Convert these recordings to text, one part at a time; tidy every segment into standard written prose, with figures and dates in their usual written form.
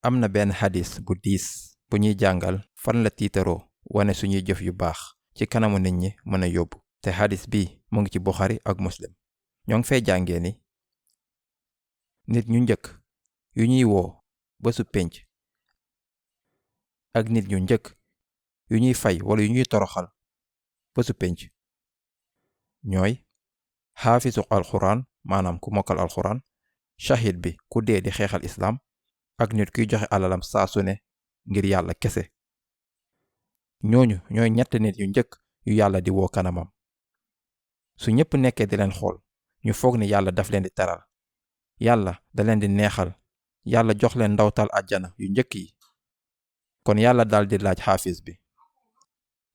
am na benn xadis bu diis bu ñuy jàngal fan la tiitaroo wane suñuy jëf yu baax ci kanamu nit ñi mën a yóbbu te xadis bi mu ngi ci Buxaari ak Muslim. ñoo ngi fay jàngee ni nit ñu njëkk yu ñuy woo bésu pénc ak nit ñu njëkk yu ñuy fay wala yu ñuy toroxal bésu pénc ñooy xaafisu alxuraan maanaam ku mokkal alxuraan, shahid bi ku dee di xeexal islaam ak nit kuy joxe alalam saa su ne ngir yàlla kese. ñooñu ñooy ñett nit yu njëkk yu yàlla di woo kanamam. su ñépp nekkee di leen xool ñu foog ni yàlla daf leen di teral, yàlla da leen di neexal, yàlla jox leen ndawtal àjjana yu njëkk yi. kon yàlla dal di laaj xaafis bi,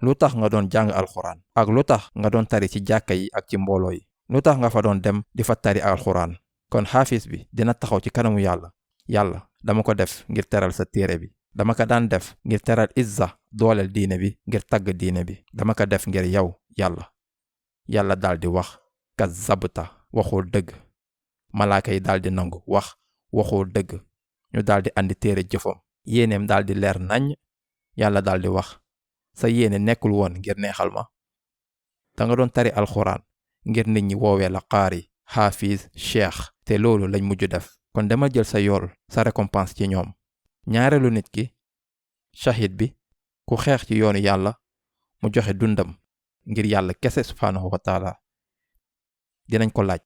lu tax nga doon jàng alxuraan ak lu tax nga doon tari ci jàkka yi ak ci mbooloo yi, lu tax nga fa doon dem di fa tari alxuraan. kon xaafis bi dina taxaw ci kanamu yàlla, yàlla dama ko def ngir teral sa téere bi, dama ko daan def ngir teral izza dooleel diine bi, ngir tagg diine bi, dama ko def ngir yow yàlla. yàlla dal di wax kazzabta, waxoo dëgg. malaaka yi dal di nangu wax waxoo dëgg. ñu dal di andi téere jëfam, yéeneem dal di leer naññ. yàlla dal di wax, sa yéene nekkul woon ngir neexal ma. danga doon tari alxuraan ngir nit ñi woowee la qaari, xaafiz, cheikh, te loolu lañ mujj def. kon dama jël sa yool, sa récompense ci ñoom. ñaareelu nit ki, shahid bi, ku xeex ci yoonu yàlla mu joxe dundam ngir yàlla kese subhaanahu wa taala. dinañ ko laaj,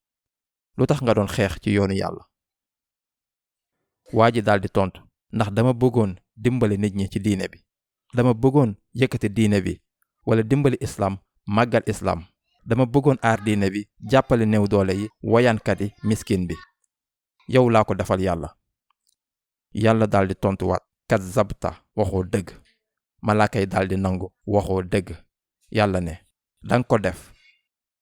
lu tax nga doon xeex ci yoonu yàlla? waa ji daal di tontu, ndax dama bëggoon dimbali nit ñi ci diine bi, dama bëggoon yëkkati diine bi wala dimbali islam, màggal islam, dama bëggoon aar diine bi, jàppale néew doole yi, woyaankat yi, miskin bi. yow laa ko defal yàlla. yàlla daal di tontuwaat, kazzabta, waxoo dëgg. malaaka yi daal di nangu waxoo dëgg. yàlla ne, danga ko def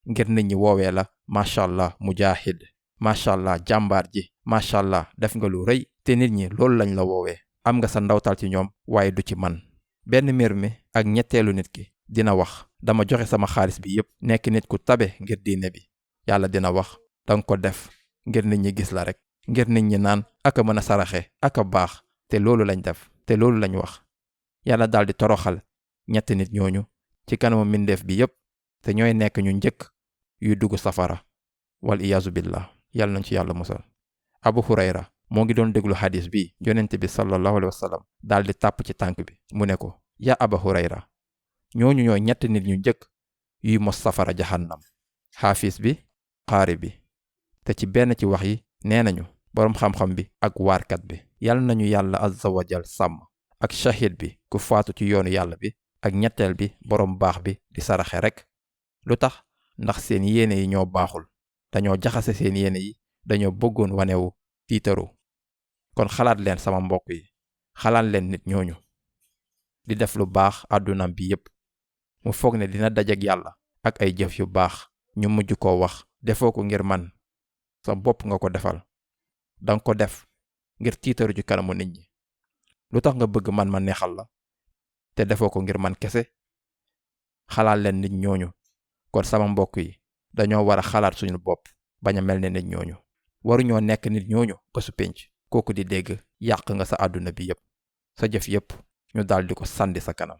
ngir nit ñi woowee la macha allah mujahid, macha allah jàmbaar ji, macha allah def nga lu rëy, te nit ñi loolu lañ la woowee. am nga sa ndawtal ci ñoom waaye du ci man. benn mbir mi ak ñetteelu nit ki dina wax, dama joxe sama xaalis bi yépp, nekk nit ku tabe ngir diine bi. yàlla dina wax, danga ko def ngir nit ñi gis la rek, ngir nit ñi naan aka mën a saraxe aka baax, te loolu lañ def, te loolu lañ wax. yàlla daal di toroxal ñetti nit ñooñu ci kanamu mbindeef bi yépp, te ñooy nekk ñu njëkk yuy dugg safara, wal iyaazu billah. yàlla nañ ci yàlla musal. Abu Hurayra moo ngi doon déglu xadis bi, yonent bi sallallahu alayhi wa sallam daal di tàpp ci tànk bi, mu ne ko, yaa Aba Hurayra, ñooñu ñooy ñetti nit ñu njëkk yuy mos safara jahannam, xaafis bi, qaari bi. te ci benn ci wax yi nee nañu boroom xam-xam bi ak waarkat bi. yàlla nañu yàlla azza wa jal sàmm. ak shahid bi, ku faatu ci yoonu yàlla bi. ak ñetteel bi, boroom baax bi di saraxe rek. lu tax? ndax seen yéene yi ñoo baaxul, dañoo jaxase seen yéene yi, dañoo bëggoon wanewu, tiitaru. kon xalaat leen sama mbokk yi, xalaat leen nit ñooñu di def lu baax àddunam bi yépp, mu foog ne dina dajek yàlla ak ay jëf yu baax, ñu mujj koo wax, defoo ko ngir man, sa bopp nga ko defal. danga ko def ngir tiitaru ci kanamu nit ñi. lu tax nga bëgg man ma neexal la te defoo ko ngir man kese? xalaat leen nit ñooñu. kon sama mbokk yi, dañoo war a xalaat suñu bopp, bañ a mel ne nit ñooñu. waruñoo nekk nit ñooñu ba su pénc kooku di dégg, yàq nga sa àdduna bi yépp, sa jëf yépp ñu daldi ko sànni sa kanam.